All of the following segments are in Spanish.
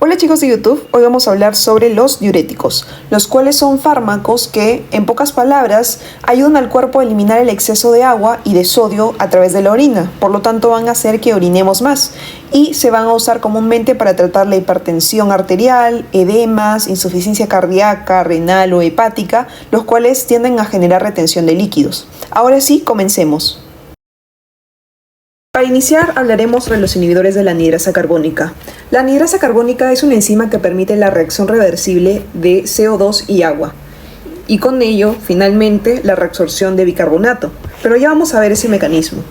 Hola chicos de YouTube, hoy vamos a hablar sobre los diuréticos, los cuales son fármacos que, en pocas palabras, ayudan al cuerpo a eliminar el exceso de agua y de sodio a través de la orina, por lo tanto van a hacer que orinemos más y se van a usar comúnmente para tratar la hipertensión arterial, edemas, insuficiencia cardíaca, renal o hepática, los cuales tienden a generar retención de líquidos. Ahora sí, comencemos. Para iniciar hablaremos sobre los inhibidores de la anhidrasa carbónica. La anhidrasa carbónica es una enzima que permite la reacción reversible de CO2 y agua y con ello, finalmente, la reabsorción de bicarbonato. Pero ya vamos a ver ese mecanismo.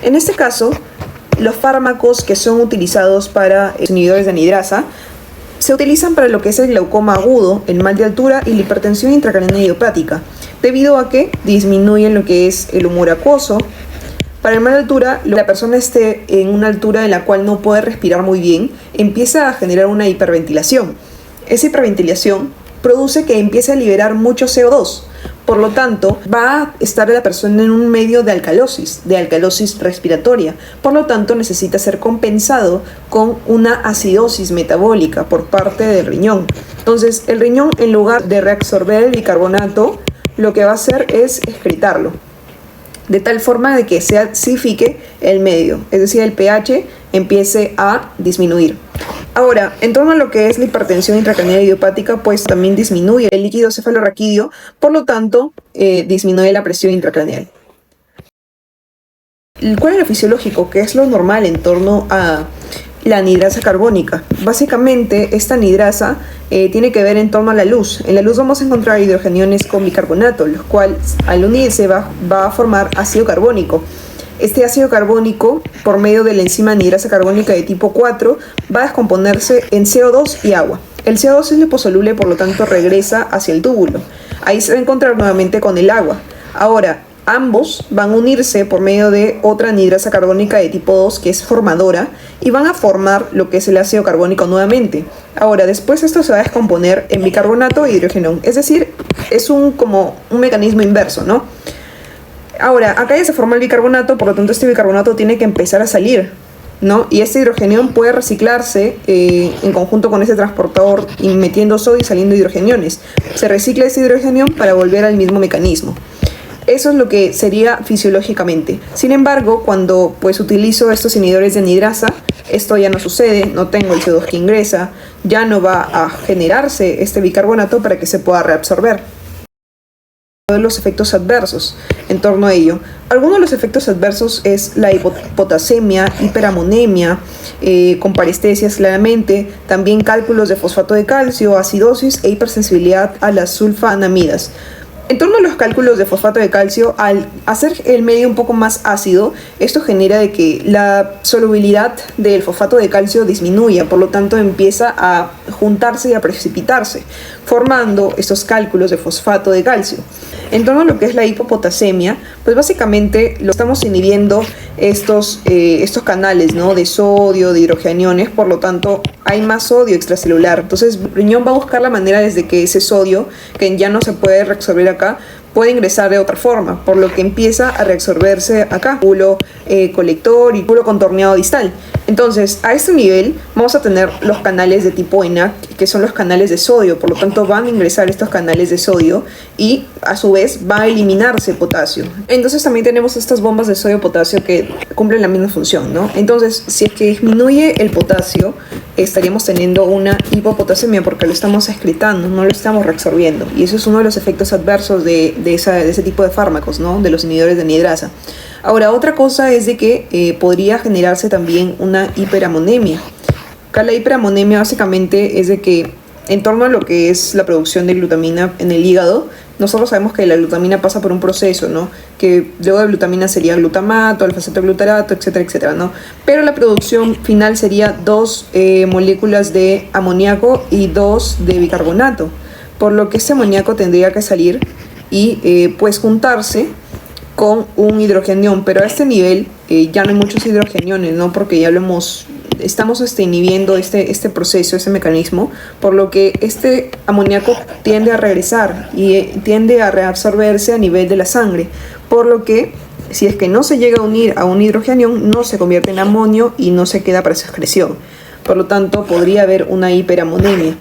En este caso, los fármacos que son utilizados para los inhibidores de anhidrasa se utilizan para lo que es el glaucoma agudo, el mal de altura y la hipertensión intracraniana idiopática, debido a que disminuyen lo que es el humor acuoso. Para el mal de altura, la persona esté en una altura en la cual no puede respirar muy bien, empieza a generar una hiperventilación. Esa hiperventilación produce que empiece a liberar mucho CO2. Por lo tanto, va a estar la persona en un medio de alcalosis respiratoria. Por lo tanto, necesita ser compensado con una acidosis metabólica por parte del riñón. Entonces, el riñón, en lugar de reabsorber el bicarbonato, lo que va a hacer es excretarlo, de tal forma de que se acidifique el medio, es decir, el pH empiece a disminuir. Ahora, en torno a lo que es la hipertensión intracraniana idiopática, pues también disminuye el líquido cefalorraquídeo, por lo tanto, disminuye la presión intracraneal. ¿Cuál es lo fisiológico? ¿Qué es lo normal en torno a la anhidrasa carbónica? Básicamente, esta anhidrasa tiene que ver en torno a la luz. En la luz vamos a encontrar hidrogeniones con bicarbonato, los cuales al unirse va a formar ácido carbónico. Este ácido carbónico, por medio de la enzima anhidrasa carbónica de tipo 4, va a descomponerse en CO2 y agua. El CO2 es liposoluble, por lo tanto regresa hacia el túbulo. Ahí se va a encontrar nuevamente con el agua. Ahora, ambos van a unirse por medio de otra anhidrasa carbónica de tipo 2 que es formadora y van a formar lo que es el ácido carbónico nuevamente. Ahora, después esto se va a descomponer en bicarbonato e hidrogenón, es decir, es como un mecanismo inverso, ¿no? Ahora, acá ya se forma el bicarbonato, por lo tanto este bicarbonato tiene que empezar a salir, ¿no? Y este hidrogenión puede reciclarse en conjunto con ese transportador y metiendo sodio y saliendo hidrogeniones. Se recicla ese hidrogenión para volver al mismo mecanismo. Eso es lo que sería fisiológicamente. Sin embargo, cuando utilizo estos inhibidores de anhidrasa, esto ya no sucede, no tengo el CO2 que ingresa, ya no va a generarse este bicarbonato para que se pueda reabsorber. De los efectos adversos en torno a ello. Algunos de los efectos adversos es la hipopotasemia, hiperamonemia, con parestesias claramente, también cálculos de fosfato de calcio, acidosis e hipersensibilidad a las sulfanamidas. En torno a los cálculos de fosfato de calcio, al hacer el medio un poco más ácido, esto genera de que la solubilidad del fosfato de calcio disminuya, por lo tanto empieza a juntarse y a precipitarse, formando estos cálculos de fosfato de calcio. En torno a lo que es la hipopotasemia, pues básicamente lo estamos inhibiendo estos canales, ¿no?, de sodio, de hidrogeniones, por lo tanto hay más sodio extracelular. Entonces el riñón va a buscar la manera desde que ese sodio, que ya no se puede reabsorber acá, puede ingresar de otra forma, por lo que empieza a reabsorberse acá, túbulo colector y túbulo contorneado distal. Entonces, a este nivel vamos a tener los canales de tipo ENaC, que son los canales de sodio, por lo tanto van a ingresar estos canales de sodio y a su vez va a eliminarse potasio. Entonces también tenemos estas bombas de sodio-potasio que cumplen la misma función, ¿no? Entonces, si es que disminuye el potasio, estaríamos teniendo una hipopotasemia porque lo estamos excretando, no lo estamos reabsorbiendo. Y eso es uno de los efectos adversos de ese tipo de fármacos, ¿no?, de los inhibidores de anhidrasa. Ahora, otra cosa es de que podría generarse también una hiperamonemia. Acá la hiperamonemia básicamente es de que en torno a lo que es la producción de glutamina en el hígado, nosotros sabemos que la glutamina pasa por un proceso, ¿no?, que luego de glutamina sería glutamato, alfa-cetoglutarato, etcétera, etcétera, ¿no? Pero la producción final sería 2 moléculas de amoníaco y 2 de bicarbonato, por lo que ese amoníaco tendría que salir y pues juntarse con un hidrogenión, pero a este nivel ya no hay muchos hidrogeniones, ¿no?, porque ya estamos inhibiendo este proceso, este mecanismo, por lo que este amoníaco tiende a regresar y tiende a reabsorberse a nivel de la sangre, por lo que si es que no se llega a unir a un hidrogenión, no se convierte en amonio y no se queda para su excreción. Por lo tanto, podría haber una hiperamonemia.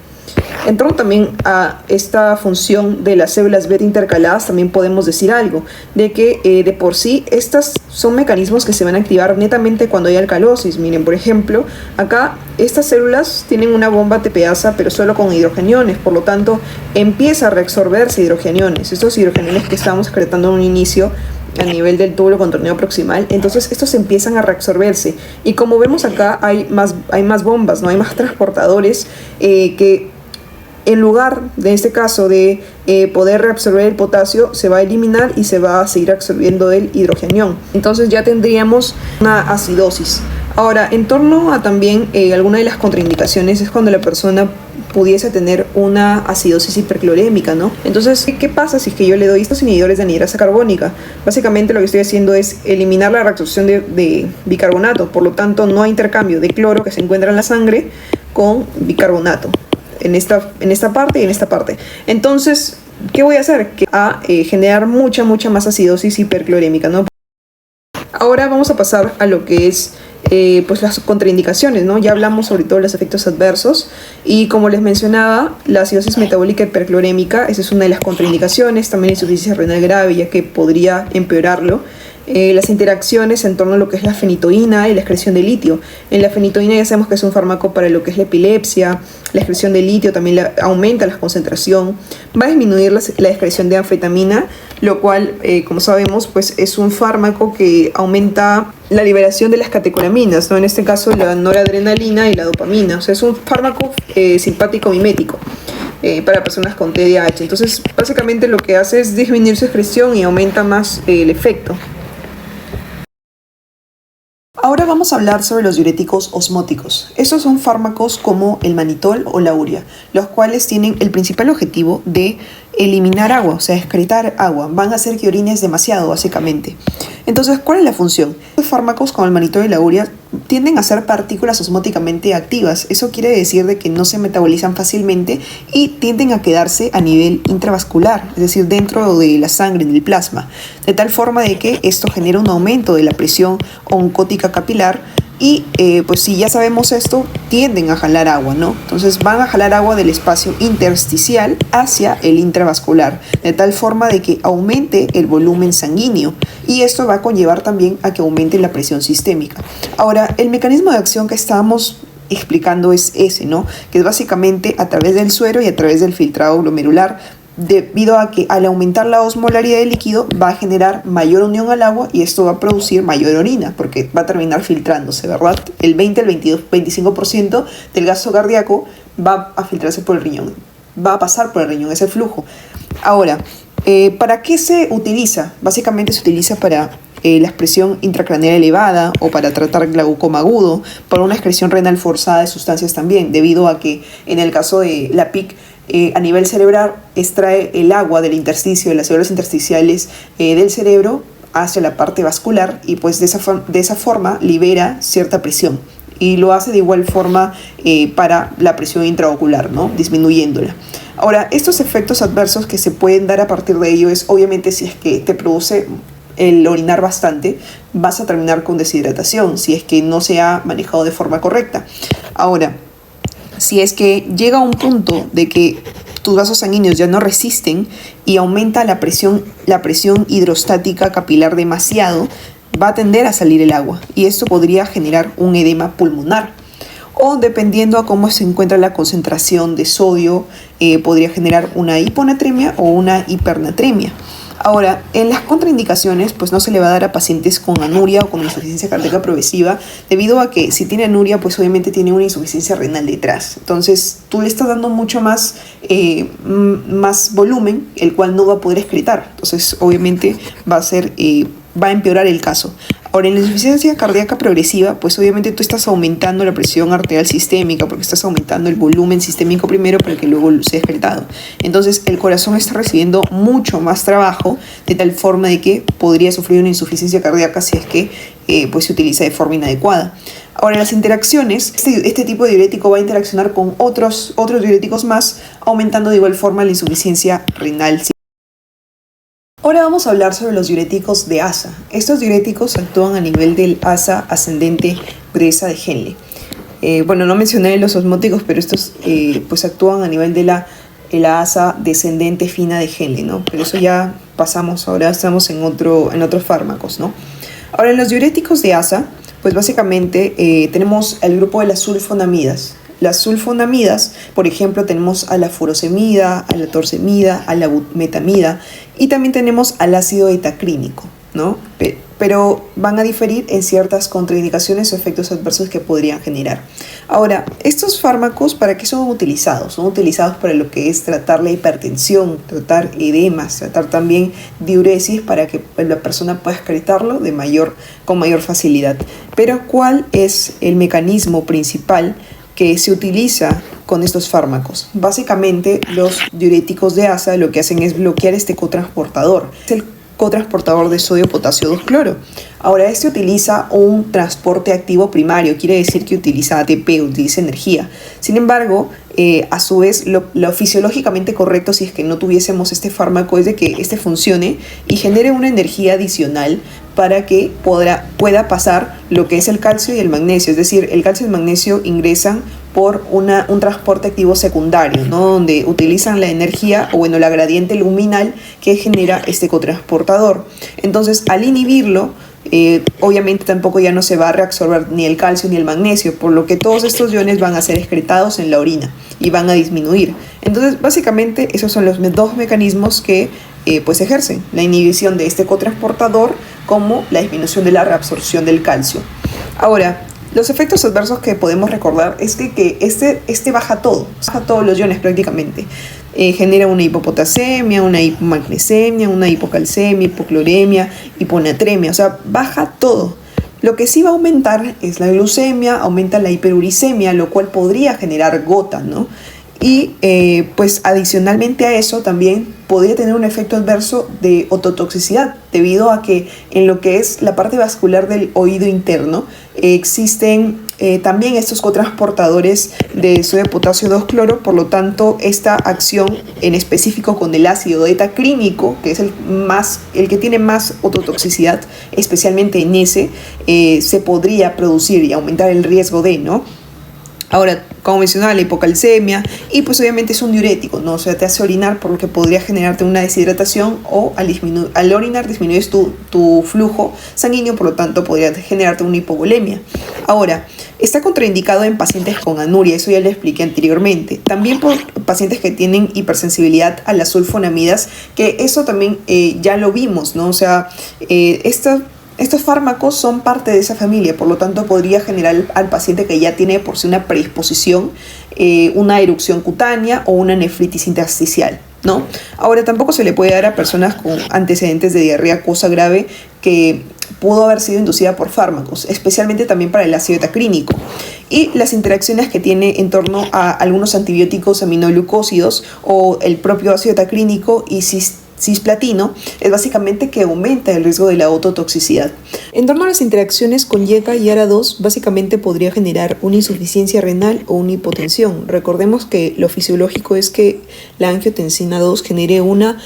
En torno también a esta función de las células beta intercaladas, también podemos decir algo, de que de por sí estas son mecanismos que se van a activar netamente cuando hay alcalosis. Miren, por ejemplo, acá estas células tienen una bomba TPasa, pero solo con hidrogeniones, por lo tanto empieza a reabsorberse hidrogeniones. Estos hidrogeniones que estábamos secretando en un inicio a nivel del túbulo contorneo proximal, entonces estos empiezan a reabsorberse. Y como vemos acá, hay más bombas, ¿no? Hay más transportadores que en lugar, de este caso, de poder reabsorber el potasio, se va a eliminar y se va a seguir absorbiendo el hidrogenión. Entonces ya tendríamos una acidosis. Ahora, en torno a también alguna de las contraindicaciones es cuando la persona pudiese tener una acidosis hiperclorémica, ¿no? Entonces, ¿qué pasa si es que yo le doy estos inhibidores de anhidrasa carbónica? Básicamente lo que estoy haciendo es eliminar la reabsorción de bicarbonato, por lo tanto no hay intercambio de cloro que se encuentra en la sangre con bicarbonato en esta parte y en esta parte. Entonces, ¿qué voy a hacer? Generar mucha más acidosis hiperclorémica, ¿no? Ahora vamos a pasar a lo que es pues las contraindicaciones, ¿no? Ya hablamos sobre todo de los efectos adversos y como les mencionaba, la acidosis metabólica hiperclorémica, esa es una de las contraindicaciones, también insuficiencia renal grave, ya que podría empeorarlo. Las interacciones en torno a lo que es la fenitoína y la excreción de litio. En la fenitoína ya sabemos que es un fármaco para lo que es la epilepsia, la excreción de litio también aumenta la concentración, va a disminuir la excreción de anfetamina, lo cual, como sabemos, pues es un fármaco que aumenta la liberación de las catecolaminas, ¿no? En este caso la noradrenalina y la dopamina, o sea, es un fármaco simpático mimético. Para personas con TDAH. Entonces, básicamente lo que hace es disminuir su excreción y aumenta más el efecto. Ahora vamos a hablar sobre los diuréticos osmóticos. Estos son fármacos como el manitol o la urea, los cuales tienen el principal objetivo de eliminar agua, o sea, excretar agua. Van a hacer que orines demasiado, básicamente. Entonces, ¿cuál es la función? Los fármacos como el manitol y la urea tienden a ser partículas osmóticamente activas. Eso quiere decir de que no se metabolizan fácilmente y tienden a quedarse a nivel intravascular, es decir, dentro de la sangre, en el plasma, de tal forma de que esto genera un aumento de la presión oncótica capilar y pues si ya sabemos esto, tienden a jalar agua, ¿no? Entonces van a jalar agua del espacio intersticial hacia el intravascular, de tal forma de que aumente el volumen sanguíneo y esto va a conllevar también a que aumente la presión sistémica. Ahora, el mecanismo de acción que estábamos explicando es ese, ¿no? Que es básicamente a través del suero y a través del filtrado glomerular, debido a que al aumentar la osmolaridad del líquido va a generar mayor unión al agua y esto va a producir mayor orina porque va a terminar filtrándose, ¿verdad? El 20 al 25% del gasto cardíaco va a filtrarse por el riñón, va a pasar por el riñón, ese flujo. Ahora, ¿para qué se utiliza? Básicamente se utiliza para la excreción intracraneal elevada o para tratar glaucoma agudo, para una excreción renal forzada de sustancias también, debido a que en el caso de la PIC, a nivel cerebral extrae el agua del intersticio, de las células intersticiales del cerebro hacia la parte vascular y pues de esa forma libera cierta presión y lo hace de igual forma para la presión intraocular, ¿no? Disminuyéndola. Ahora, estos efectos adversos que se pueden dar a partir de ello es obviamente si es que te produce el orinar bastante, vas a terminar con deshidratación si es que no se ha manejado de forma correcta. Ahora, si es que llega a un punto de que tus vasos sanguíneos ya no resisten y aumenta la presión hidrostática capilar demasiado, va a tender a salir el agua y esto podría generar un edema pulmonar. O dependiendo a cómo se encuentra la concentración de sodio, podría generar una hiponatremia o una hipernatremia. Ahora, en las contraindicaciones, pues no se le va a dar a pacientes con anuria o con insuficiencia cardíaca progresiva, debido a que si tiene anuria, pues obviamente tiene una insuficiencia renal detrás. Entonces, tú le estás dando mucho más volumen, el cual no va a poder excretar. Entonces, obviamente va a empeorar el caso. Ahora, en la insuficiencia cardíaca progresiva, pues obviamente tú estás aumentando la presión arterial sistémica porque estás aumentando el volumen sistémico primero para que luego sea excretado. Entonces, el corazón está recibiendo mucho más trabajo de tal forma de que podría sufrir una insuficiencia cardíaca si es que pues se utiliza de forma inadecuada. Ahora, las interacciones, este tipo de diurético va a interaccionar con otros diuréticos más, aumentando de igual forma la insuficiencia renal. Ahora vamos a hablar sobre los diuréticos de asa. Estos diuréticos actúan a nivel del asa ascendente gruesa de Henle. Bueno, no mencioné los osmóticos, pero estos pues actúan a nivel de la asa descendente fina de Henle, ¿no? Pero eso ya pasamos, ahora estamos en otros fármacos, ¿no? Ahora, en los diuréticos de asa, pues básicamente tenemos el grupo de las sulfonamidas. Las sulfonamidas, por ejemplo, tenemos a la furosemida, a la torsemida, a la bumetamida y también tenemos al ácido etacrínico, ¿no? Pero van a diferir en ciertas contraindicaciones o efectos adversos que podrían generar. Ahora, estos fármacos, ¿para qué son utilizados? Son utilizados para lo que es tratar la hipertensión, tratar edemas, tratar también diuresis para que la persona pueda excretarlo con mayor facilidad. Pero, ¿cuál es el mecanismo principal que se utiliza con estos fármacos? Básicamente, los diuréticos de asa lo que hacen es bloquear este cotransportador. Es el cotransportador de sodio potasio 2-cloro. Ahora, este utiliza un transporte activo primario, quiere decir que utiliza ATP, utiliza energía. Sin embargo, a su vez, lo fisiológicamente correcto, si es que no tuviésemos este fármaco, es de que este funcione y genere una energía adicional para que pueda pasar lo que es el calcio y el magnesio. Es decir, el calcio y el magnesio ingresan por un transporte activo secundario, ¿no? Donde utilizan la energía o la gradiente luminal que genera este cotransportador. Entonces, al inhibirlo, obviamente tampoco ya no se va a reabsorber ni el calcio ni el magnesio, por lo que todos estos iones van a ser excretados en la orina y van a disminuir. Entonces, básicamente, esos son los dos mecanismos que pues ejercen la inhibición de este cotransportador como la disminución de la reabsorción del calcio. Ahora, los efectos adversos que podemos recordar es que este baja todos los iones prácticamente. Genera una hipopotasemia, una hipomagnesemia, una hipocalcemia, hipocloremia, hiponatremia, o sea, baja todo. Lo que sí va a aumentar es la glucemia, aumenta la hiperuricemia, lo cual podría generar gota, ¿no? Y pues adicionalmente a eso también podría tener un efecto adverso de ototoxicidad, debido a que en lo que es la parte vascular del oído interno existen también estos cotransportadores de sodio de potasio 2-cloro, por lo tanto esta acción en específico con el ácido etacrínico, que es el que tiene más ototoxicidad, especialmente en ese, se podría producir y aumentar el riesgo de, ¿no? Ahora, como mencionaba, la hipocalcemia, y pues obviamente es un diurético, ¿no? O sea, te hace orinar, por lo que podría generarte una deshidratación, o al orinar disminuyes tu flujo sanguíneo, por lo tanto podría generarte una hipovolemia. Ahora, está contraindicado en pacientes con anuria, eso ya lo expliqué anteriormente. También por pacientes que tienen hipersensibilidad a las sulfonamidas, que eso también ya lo vimos, ¿no? O sea, estos fármacos son parte de esa familia, por lo tanto podría generar al paciente que ya tiene por sí una predisposición, una erupción cutánea o una nefritis intersticial, ¿no? Ahora, tampoco se le puede dar a personas con antecedentes de diarrea acuosa grave que pudo haber sido inducida por fármacos, especialmente también para el ácido etacrínico. Y las interacciones que tiene en torno a algunos antibióticos aminoglucósidos o el propio ácido etacrínico y cisplatino es básicamente que aumenta el riesgo de la ototoxicidad. En torno a las interacciones con YECA y ARA2, básicamente podría generar una insuficiencia renal o una hipotensión. Recordemos que lo fisiológico es que la angiotensina 2 genere una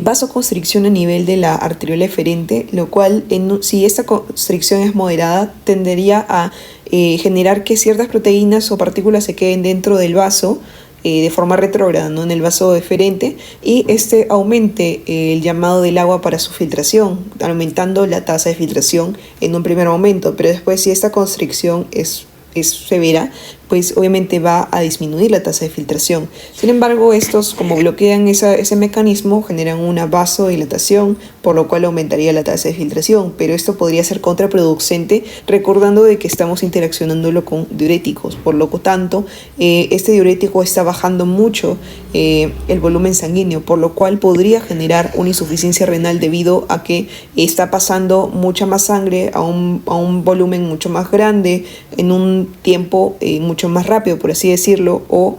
vasoconstricción a nivel de la arteriola eferente, lo cual, si esta constricción es moderada, tendería a generar que ciertas proteínas o partículas se queden dentro del vaso de forma retrógrada, ¿no? En el vaso eferente, y aumente el llamado del agua para su filtración, aumentando la tasa de filtración en un primer momento, pero después, si esta constricción es severa, pues obviamente va a disminuir la tasa de filtración. Sin embargo, estos, como bloquean ese mecanismo, generan una vasodilatación, por lo cual aumentaría la tasa de filtración, pero esto podría ser contraproducente, recordando de que estamos interaccionándolo con diuréticos. Por lo tanto, este diurético está bajando mucho el volumen sanguíneo, por lo cual podría generar una insuficiencia renal debido a que está pasando mucha más sangre a un volumen mucho más grande en un tiempo mucho más rápido, por así decirlo, o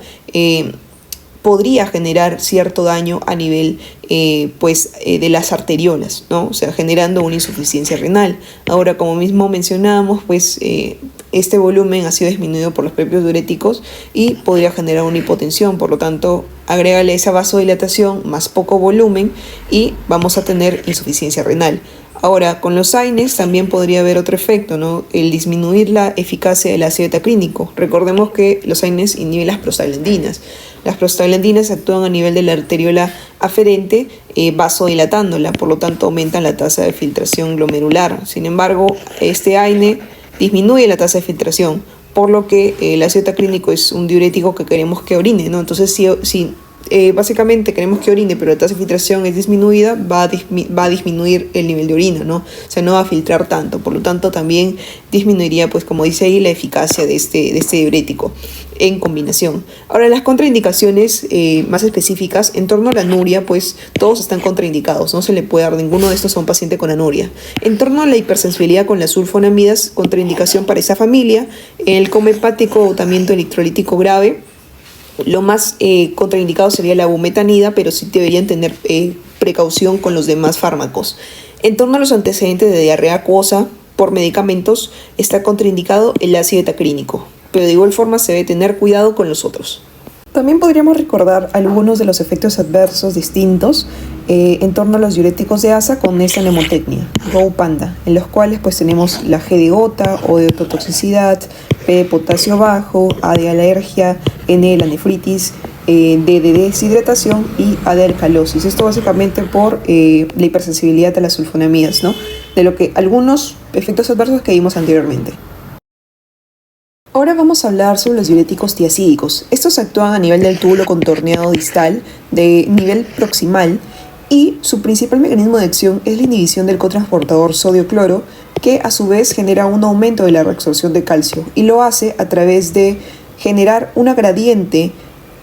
podría generar cierto daño a nivel de las arteriolas, ¿no? O sea, generando una insuficiencia renal. Ahora, como mismo mencionábamos, pues este volumen ha sido disminuido por los propios diuréticos y podría generar una hipotensión. Por lo tanto, agrégale esa vasodilatación más poco volumen y vamos a tener insuficiencia renal. Ahora, con los AINES también podría haber otro efecto, ¿no? El disminuir la eficacia del ácido betaclínico. Recordemos que los AINES inhiben las prostaglandinas. Las prostaglandinas actúan a nivel de la arteriola aferente, vasodilatándola, por lo tanto aumentan la tasa de filtración glomerular. Sin embargo, este AINE disminuye la tasa de filtración, por lo que el ácido betaclínico es un diurético que queremos que orine, ¿no? Entonces, si básicamente queremos que orine, pero la tasa de filtración es disminuida, va a disminuir el nivel de orina, ¿no? O sea, no va a filtrar tanto, por lo tanto también disminuiría, pues como dice ahí, la eficacia de este diurético en combinación. Ahora, las contraindicaciones más específicas en torno a la anuria, pues todos están contraindicados, no se le puede dar ninguno de estos a un paciente con anuria. En torno a la hipersensibilidad con las sulfonamidas, contraindicación para esa familia, el coma hepático o agotamiento electrolítico grave. Lo más contraindicado sería la bumetanida, pero sí deberían tener precaución con los demás fármacos. En torno a los antecedentes de diarrea acuosa por medicamentos, está contraindicado el ácido betaclínico, pero de igual forma se debe tener cuidado con los otros. También podríamos recordar algunos de los efectos adversos distintos en torno a los diuréticos de asa con esta mnemotecnia, Go Panda, en los cuales pues tenemos la G de gota, O de ototoxicidad, P de potasio bajo, A de alergia, N de la nefritis, D de deshidratación y A de alcalosis. Esto básicamente por la hipersensibilidad a las sulfonamidas, ¿no? De lo que algunos efectos adversos que vimos anteriormente. Ahora vamos a hablar sobre los diuréticos tiacídicos. Estos actúan a nivel del túbulo contorneado distal de nivel proximal y su principal mecanismo de acción es la inhibición del cotransportador sodio-cloro, que a su vez genera un aumento de la reabsorción de calcio y lo hace a través de generar una gradiente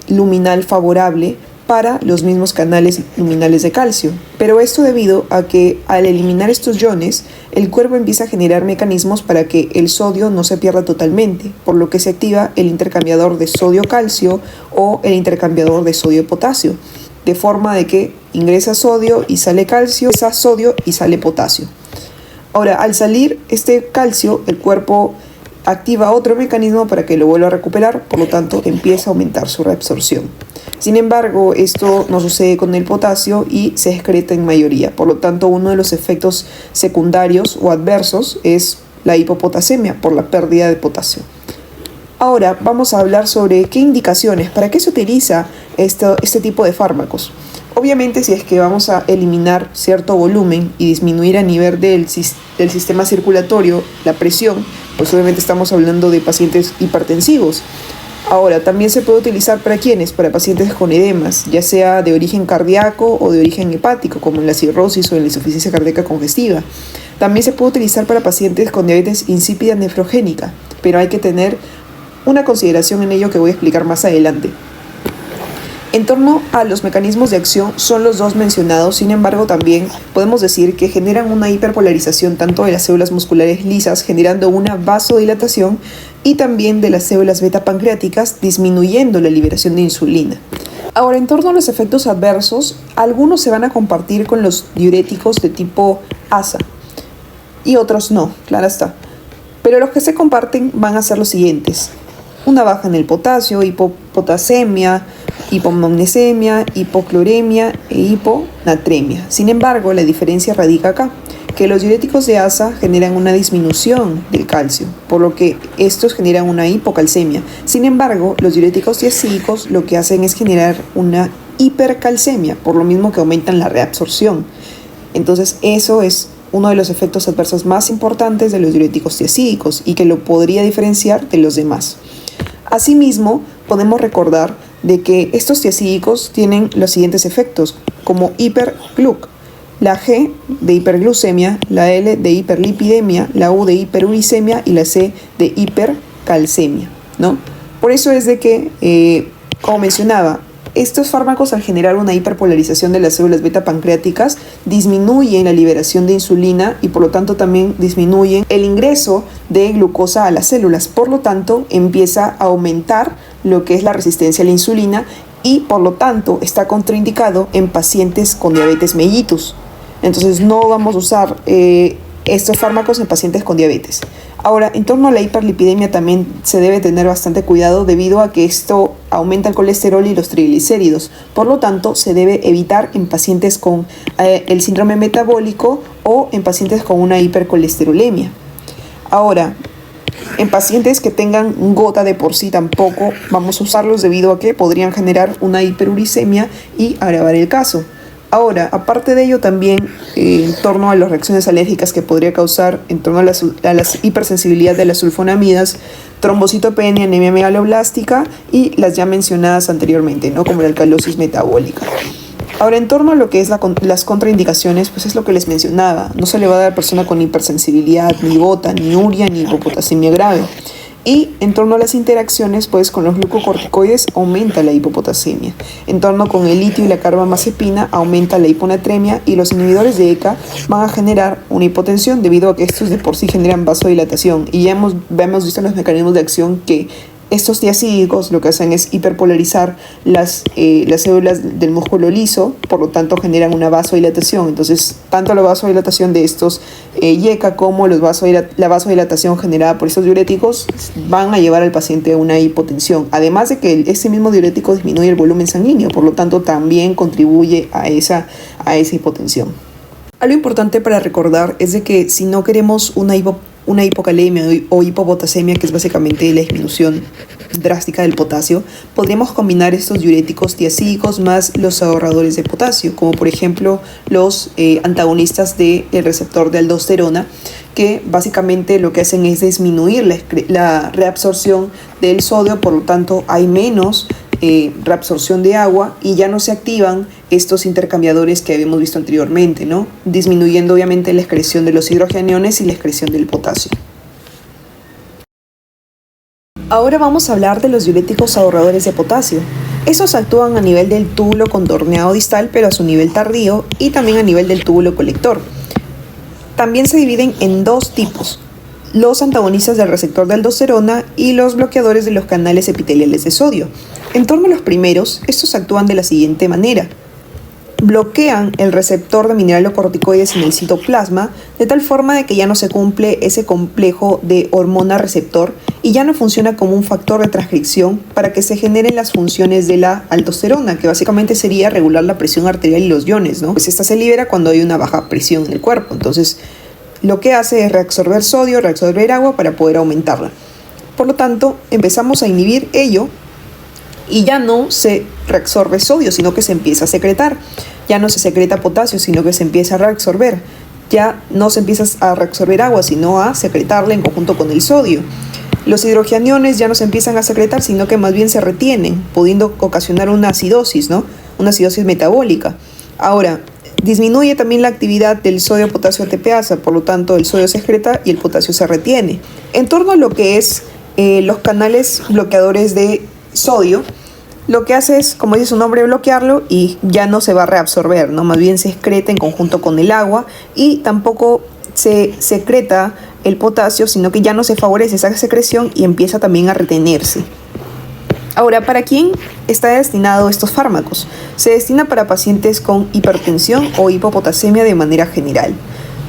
luminal favorable para los mismos canales luminales de calcio. Pero esto debido a que al eliminar estos iones, el cuerpo empieza a generar mecanismos para que el sodio no se pierda totalmente, por lo que se activa el intercambiador de sodio-calcio o el intercambiador de sodio-potasio, de forma de que ingresa sodio y sale calcio, ingresa sodio y sale potasio. Ahora, al salir este calcio, el cuerpo activa otro mecanismo para que lo vuelva a recuperar, por lo tanto empieza a aumentar su reabsorción. Sin embargo, esto no sucede con el potasio y se excreta en mayoría. Por lo tanto, uno de los efectos secundarios o adversos es la hipopotasemia por la pérdida de potasio. Ahora vamos a hablar sobre qué indicaciones, para qué se utiliza este tipo de fármacos. Obviamente, si es que vamos a eliminar cierto volumen y disminuir a nivel del sistema circulatorio la presión, pues obviamente estamos hablando de pacientes hipertensivos. Ahora, también se puede utilizar para ¿quiénes? Para pacientes con edemas, ya sea de origen cardíaco o de origen hepático, como en la cirrosis o en la insuficiencia cardíaca congestiva. También se puede utilizar para pacientes con diabetes insípida nefrogénica, pero hay que tener una consideración en ello que voy a explicar más adelante. En torno a los mecanismos de acción son los dos mencionados, sin embargo también podemos decir que generan una hiperpolarización tanto de las células musculares lisas, generando una vasodilatación, y también de las células beta pancreáticas, disminuyendo la liberación de insulina. Ahora, en torno a los efectos adversos, algunos se van a compartir con los diuréticos de tipo ASA y otros no, claro está. Pero los que se comparten van a ser los siguientes: una baja en el potasio, hipopotasemia, hipomagnesemia, hipocloremia e hiponatremia. Sin embargo, la diferencia radica acá, que los diuréticos de ASA generan una disminución del calcio, por lo que estos generan una hipocalcemia. Sin embargo, los diuréticos tiacídicos lo que hacen es generar una hipercalcemia, por lo mismo que aumentan la reabsorción. Entonces, eso es uno de los efectos adversos más importantes de los diuréticos tiacídicos y que lo podría diferenciar de los demás. Asimismo, podemos recordar de que estos tiacídicos tienen los siguientes efectos, como hipergluc, la G de hiperglucemia, la L de hiperlipidemia, la U de hiperuricemia y la C de hipercalcemia, ¿no? Por eso es de que, como mencionaba, estos fármacos, al generar una hiperpolarización de las células beta pancreáticas, disminuyen la liberación de insulina y por lo tanto también disminuyen el ingreso de glucosa a las células. Por lo tanto, empieza a aumentar lo que es la resistencia a la insulina y por lo tanto está contraindicado en pacientes con diabetes mellitus. Entonces no vamos a usar estos fármacos en pacientes con diabetes. Ahora, en torno a la hiperlipidemia también se debe tener bastante cuidado debido a que esto aumenta el colesterol y los triglicéridos. Por lo tanto, se debe evitar en pacientes con el síndrome metabólico o en pacientes con una hipercolesterolemia. Ahora, en pacientes que tengan gota de por sí tampoco vamos a usarlos debido a que podrían generar una hiperuricemia y agravar el caso. Ahora, aparte de ello también en torno a las reacciones alérgicas que podría causar en torno a la hipersensibilidad de las sulfonamidas, trombocitopenia, anemia megaloblástica y las ya mencionadas anteriormente, ¿no? Como la alcalosis metabólica. Ahora, en torno a lo que es las contraindicaciones, pues es lo que les mencionaba. No se le va a dar a persona con hipersensibilidad, ni gota, ni uria, ni hipopotasemia grave. Y en torno a las interacciones, pues con los glucocorticoides aumenta la hipopotasemia. En torno con el litio y la carbamazepina aumenta la hiponatremia y los inhibidores de ECA van a generar una hipotensión debido a que estos de por sí generan vasodilatación. Y ya hemos visto los mecanismos de acción que estos tiazídicos lo que hacen es hiperpolarizar las células del músculo liso, por lo tanto generan una vasodilatación. Entonces, tanto la vasodilatación de estos YECA como la vasodilatación generada por estos diuréticos van a llevar al paciente a una hipotensión. Además de que este mismo diurético disminuye el volumen sanguíneo, por lo tanto también contribuye a esa hipotensión. Algo importante para recordar es de que si no queremos una hipocalemia o hipopotasemia, que es básicamente la disminución drástica del potasio, podríamos combinar estos diuréticos tiazídicos más los ahorradores de potasio, como por ejemplo los antagonistas del receptor de aldosterona, que básicamente lo que hacen es disminuir la reabsorción del sodio, por lo tanto hay menos reabsorción de agua y ya no se activan estos intercambiadores que habíamos visto anteriormente, ¿no? Disminuyendo obviamente la excreción de los hidrogeniones y la excreción del potasio. Ahora vamos a hablar de los diuréticos ahorradores de potasio. Estos actúan a nivel del túbulo contorneado distal, pero a su nivel tardío, y también a nivel del túbulo colector. También se dividen en dos tipos: los antagonistas del receptor de aldosterona y los bloqueadores de los canales epiteliales de sodio. En torno a los primeros, estos actúan de la siguiente manera. Bloquean el receptor de mineralocorticoides en el citoplasma de tal forma de que ya no se cumple ese complejo de hormona receptor y ya no funciona como un factor de transcripción para que se generen las funciones de la aldosterona, que básicamente sería regular la presión arterial y los iones, ¿no? Pues esta se libera cuando hay una baja presión en el cuerpo. Entonces, lo que hace es reabsorber sodio, reabsorber agua para poder aumentarla. Por lo tanto, empezamos a inhibir ello y ya no se reabsorbe sodio, sino que se empieza a secretar. Ya no se secreta potasio, sino que se empieza a reabsorber. Ya no se empieza a reabsorber agua, sino a secretarla en conjunto con el sodio. Los hidrogeniones ya no se empiezan a secretar, sino que más bien se retienen, pudiendo ocasionar una acidosis, ¿no? Una acidosis metabólica. Ahora, disminuye también la actividad del sodio-potasio ATPasa, por lo tanto el sodio se excreta y el potasio se retiene. En torno a lo que es los canales bloqueadores de sodio, lo que hace es, como dice su nombre, bloquearlo y ya no se va a reabsorber, ¿no? Más bien se excreta en conjunto con el agua y tampoco se secreta el potasio, sino que ya no se favorece esa secreción y empieza también a retenerse. Ahora, ¿para quién está destinado estos fármacos? Se destina para pacientes con hipertensión o hipopotasemia de manera general.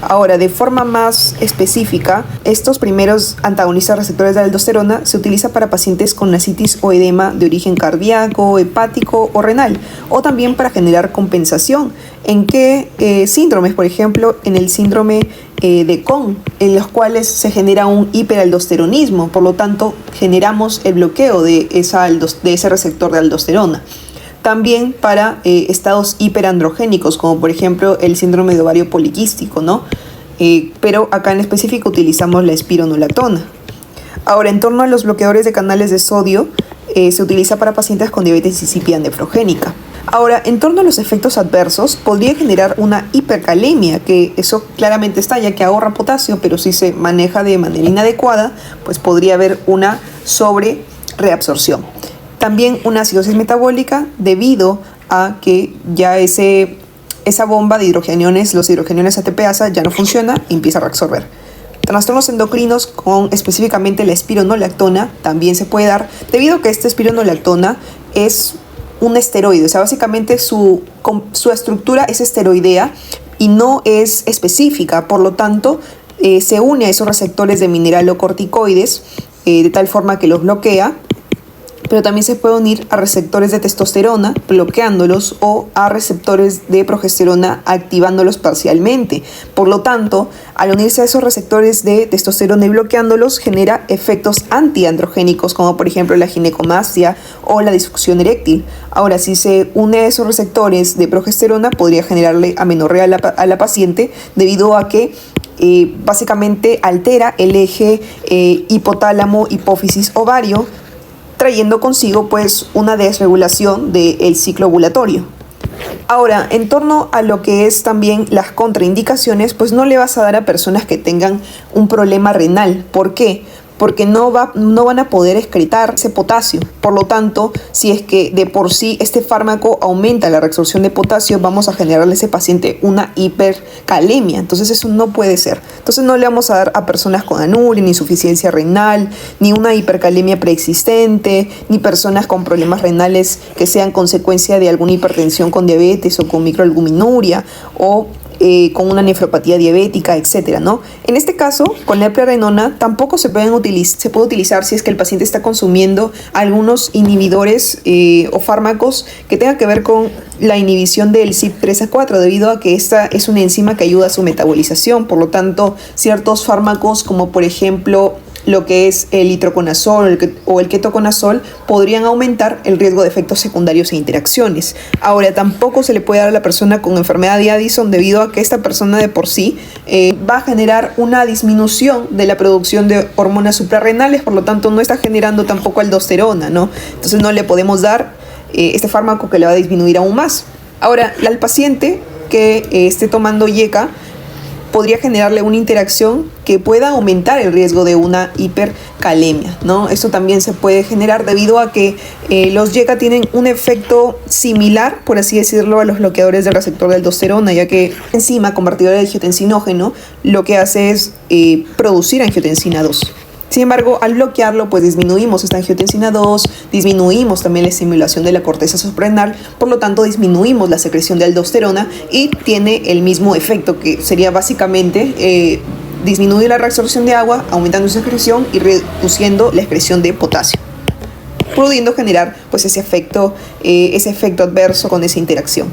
Ahora, de forma más específica, estos primeros antagonistas receptores de aldosterona se utiliza para pacientes con ascitis o edema de origen cardíaco, hepático o renal, o también para generar compensación. ¿En qué síndromes? Por ejemplo, en el síndrome de Cohn, en los cuales se genera un hiperaldosteronismo, por lo tanto, generamos el bloqueo de ese receptor de aldosterona. También para estados hiperandrogénicos, como por ejemplo el síndrome de ovario poliquístico, ¿no? Pero acá en específico utilizamos la espironolactona. Ahora, en torno a los bloqueadores de canales de sodio, se utiliza para pacientes con diabetes insípida nefrogénica. Ahora, en torno a los efectos adversos, podría generar una hipercalemia, que eso claramente está, ya que ahorra potasio, pero si se maneja de manera inadecuada, pues podría haber una sobrereabsorción. También una acidosis metabólica debido a que ya esa bomba de hidrogeniones, los hidrogeniones ATPasa ya no funciona y empieza a reabsorber. Trastornos endocrinos con específicamente la espironolactona también se puede dar debido a que esta espironolactona es un esteroide, o sea, básicamente su estructura es esteroidea y no es específica, por lo tanto se une a esos receptores de mineralocorticoides de tal forma que los bloquea, pero también se puede unir a receptores de testosterona bloqueándolos o a receptores de progesterona activándolos parcialmente. Por lo tanto, al unirse a esos receptores de testosterona y bloqueándolos, genera efectos antiandrogénicos como por ejemplo la ginecomastia o la disfunción eréctil. Ahora, si se une a esos receptores de progesterona, podría generarle amenorrea a la paciente debido a que básicamente altera el eje hipotálamo, hipófisis, ovario, trayendo consigo pues una desregulación del ciclo ovulatorio. Ahora, en torno a lo que es también las contraindicaciones, pues no le vas a dar a personas que tengan un problema renal. ¿Por qué? Porque no van a poder excretar ese potasio. Por lo tanto, si es que de por sí este fármaco aumenta la reabsorción de potasio, vamos a generarle a ese paciente una hipercalemia. Entonces eso no puede ser. Entonces no le vamos a dar a personas con anuria, ni insuficiencia renal, ni una hipercalemia preexistente, ni personas con problemas renales que sean consecuencia de alguna hipertensión con diabetes o con microalbuminuria o con una nefropatía diabética, etcétera, ¿no? En este caso, con la eplerenona tampoco se puede utilizar si es que el paciente está consumiendo algunos inhibidores o fármacos que tengan que ver con la inhibición del CYP3A4, debido a que esta es una enzima que ayuda a su metabolización. Por lo tanto, ciertos fármacos como por ejemplo lo que es el itraconazol o el ketoconazol podrían aumentar el riesgo de efectos secundarios e interacciones. Ahora, tampoco se le puede dar a la persona con enfermedad de Addison debido a que esta persona de por sí va a generar una disminución de la producción de hormonas suprarrenales, por lo tanto no está generando tampoco aldosterona, ¿no? Entonces no le podemos dar este fármaco que le va a disminuir aún más. Ahora, al paciente que esté tomando YECA podría generarle una interacción que pueda aumentar el riesgo de una hipercalemia, ¿no? Esto también se puede generar debido a que los YECA tienen un efecto similar, por así decirlo, a los bloqueadores del receptor de aldosterona, ya que enzima convertidora de angiotensinógeno lo que hace es producir angiotensina 2. Sin embargo, al bloquearlo, pues disminuimos esta angiotensina 2, disminuimos también la estimulación de la corteza suprarrenal, por lo tanto disminuimos la secreción de aldosterona y tiene el mismo efecto, que sería básicamente disminuir la reabsorción de agua, aumentando su excreción y reduciendo la excreción de potasio, pudiendo generar pues ese efecto adverso con esa interacción.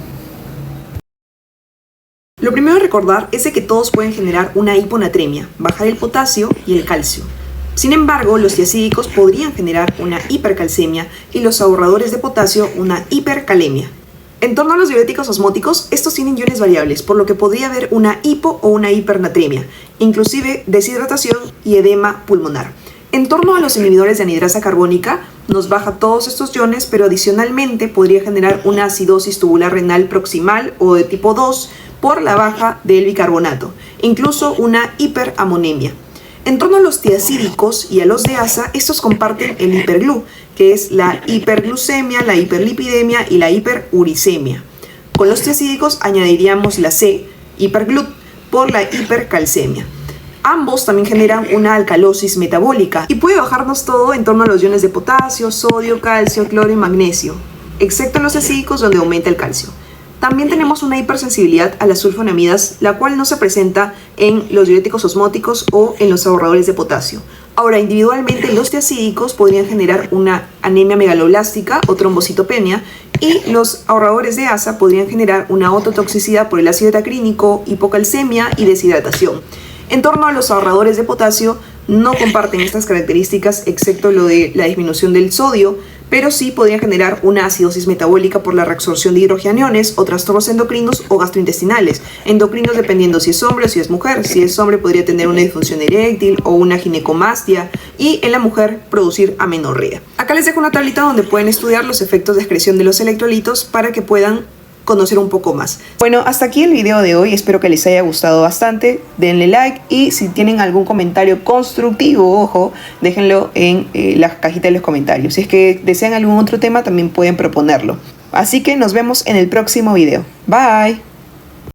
Lo primero a recordar es de que todos pueden generar una hiponatremia, bajar el potasio y el calcio. Sin embargo, los tiacídicos podrían generar una hipercalcemia y los ahorradores de potasio una hipercalemia. En torno a los diuréticos osmóticos, estos tienen iones variables, por lo que podría haber una hipo o una hipernatremia, inclusive deshidratación y edema pulmonar. En torno a los inhibidores de anhidrasa carbónica, nos baja todos estos iones, pero adicionalmente podría generar una acidosis tubular renal proximal o de tipo 2 por la baja del bicarbonato, incluso una hiperamonemia. En torno a los tiacídicos y a los de ASA, estos comparten el hiperglu, que es la hiperglucemia, la hiperlipidemia y la hiperuricemia. Con los tiacídicos añadiríamos la C, hiperglut, por la hipercalcemia. Ambos también generan una alcalosis metabólica y puede bajarnos todo en torno a los iones de potasio, sodio, calcio, cloro y magnesio, excepto en los tiacídicos donde aumenta el calcio. También tenemos una hipersensibilidad a las sulfonamidas, la cual no se presenta en los diuréticos osmóticos o en los ahorradores de potasio. Ahora, individualmente, los tiacídicos podrían generar una anemia megaloblástica o trombocitopenia y los ahorradores de ASA podrían generar una ototoxicidad por el ácido etacrínico, hipocalcemia y deshidratación. En torno a los ahorradores de potasio, no comparten estas características excepto lo de la disminución del sodio, pero sí podrían generar una acidosis metabólica por la reabsorción de hidrogeniones o trastornos endocrinos o gastrointestinales. Endocrinos dependiendo si es hombre o si es mujer. Si es hombre podría tener una disfunción eréctil o una ginecomastia y en la mujer producir amenorrea. Acá les dejo una tablita donde pueden estudiar los efectos de excreción de los electrolitos para que puedan conocer un poco más. Bueno, hasta aquí el video de hoy, espero que les haya gustado bastante, denle like y si tienen algún comentario constructivo, ojo, déjenlo en la cajita de los comentarios. Si es que desean algún otro tema también pueden proponerlo. Así que nos vemos en el próximo video. Bye.